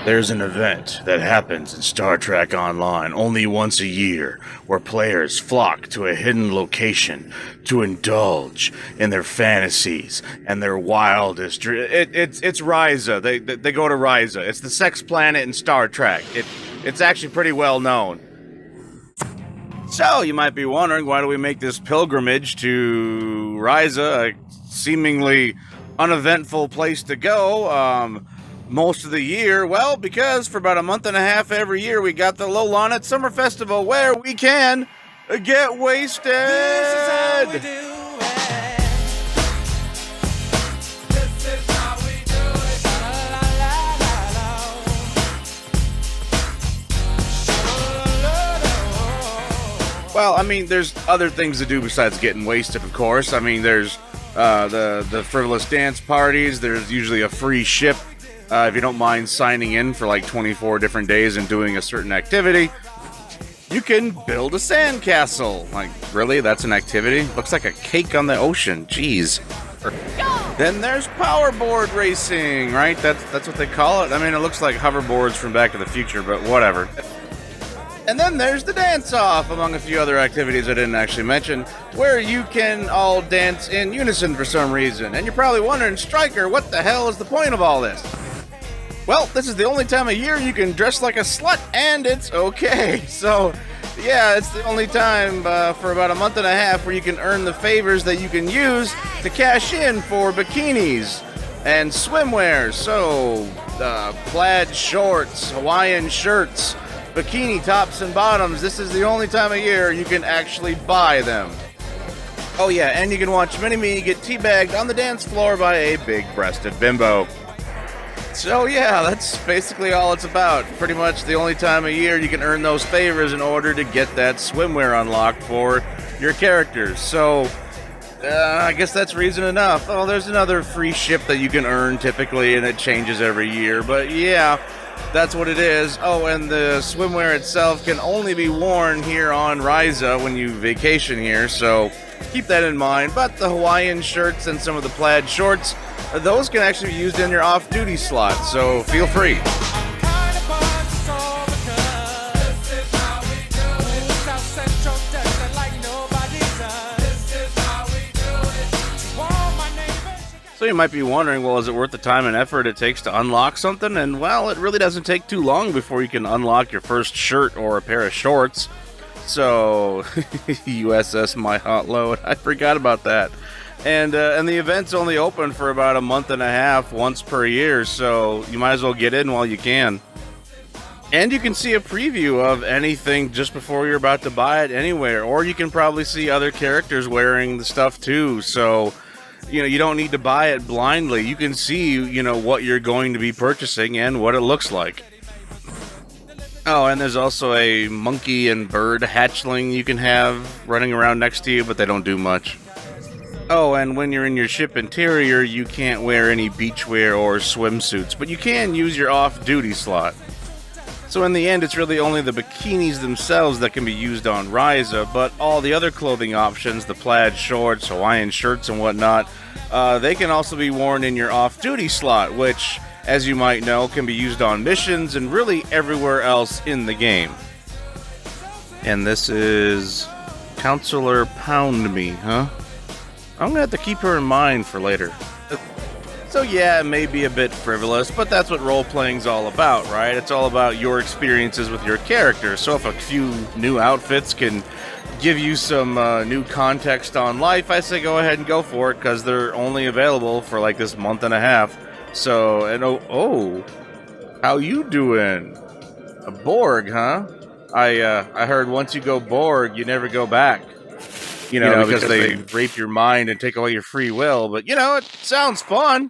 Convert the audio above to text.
There's an event that happens in Star Trek Online only once a year, where players flock to a hidden location to indulge in their fantasies and their wildest it's Risa. They go to Risa. It's the sex planet in Star Trek. It's actually pretty well known. So you might be wondering, why do we make this pilgrimage to Risa, a seemingly uneventful place to go? Most of the year? Well, because for about a month and a half every year, we got the Lohlunat Summer Festival where we can get wasted. This is how we do it. This is how we do it. La, la, la, la, la. Well, I mean, there's other things to do besides getting wasted, of course. I mean, there's the frivolous dance parties. There's usually a free ship. If you don't mind signing in for like 24 different days and doing a certain activity, you can build a sandcastle. Like, really? That's an activity? Looks like a cake on the ocean. Jeez. Then there's powerboard racing, right? That's what they call it. I mean, it looks like hoverboards from Back to the Future, but whatever. And then there's the dance-off, among a few other activities I didn't actually mention, where you can all dance in unison for some reason. And you're probably wondering, Stryker, what the hell is the point of all this? Well, this is the only time of year you can dress like a slut, and it's okay. So, yeah, it's the only time for about a month and a half where you can earn the favors that you can use to cash in for bikinis and swimwear. So, plaid shorts, Hawaiian shirts, bikini tops and bottoms. This is the only time of year you can actually buy them. Oh, yeah, and you can watch Mini-Me get teabagged on the dance floor by a big-breasted bimbo. So yeah, that's basically all it's about. Pretty much the only time of year you can earn those favors in order to get that swimwear unlocked for your characters. So, I guess that's reason enough. Oh, there's another free ship that you can earn typically, and it changes every year. But yeah, that's what it is. Oh, and the swimwear itself can only be worn here on Risa when you vacation here, so keep that in mind. But the Hawaiian shirts and some of the plaid shorts, those can actually be used in your off-duty slot, so feel free. So you might be wondering, well, is it worth the time and effort it takes to unlock something? And, well, it really doesn't take too long before you can unlock your first shirt or a pair of shorts. So, USS My Hot Load, I forgot about that. And the event's only open for about a month and a half, once per year, so you might as well get in while you can. And you can see a preview of anything just before you're about to buy it anywhere, or you can probably see other characters wearing the stuff too, so, you don't need to buy it blindly. You can see, what you're going to be purchasing and what it looks like. Oh, and there's also a monkey and bird hatchling you can have running around next to you, but they don't do much. Oh, and when you're in your ship interior, you can't wear any beachwear or swimsuits, but you can use your off-duty slot. So in the end, it's really only the bikinis themselves that can be used on Risa, but all the other clothing options, the plaid shorts, Hawaiian shirts, and whatnot, they can also be worn in your off-duty slot, which, as you might know, can be used on missions and really everywhere else in the game. And this is Counselor Pound Me, huh? I'm gonna have to keep her in mind for later. So yeah, it may be a bit frivolous, but that's what role-playing's all about, right? It's all about your experiences with your character. So if a few new outfits can give you some new context on life, I say go ahead and go for it, because they're only available for like this month and a half. So, and oh, how you doing? A Borg, huh? I heard once you go Borg, you never go back. Because they rape your mind and take away your free will. But, it sounds fun.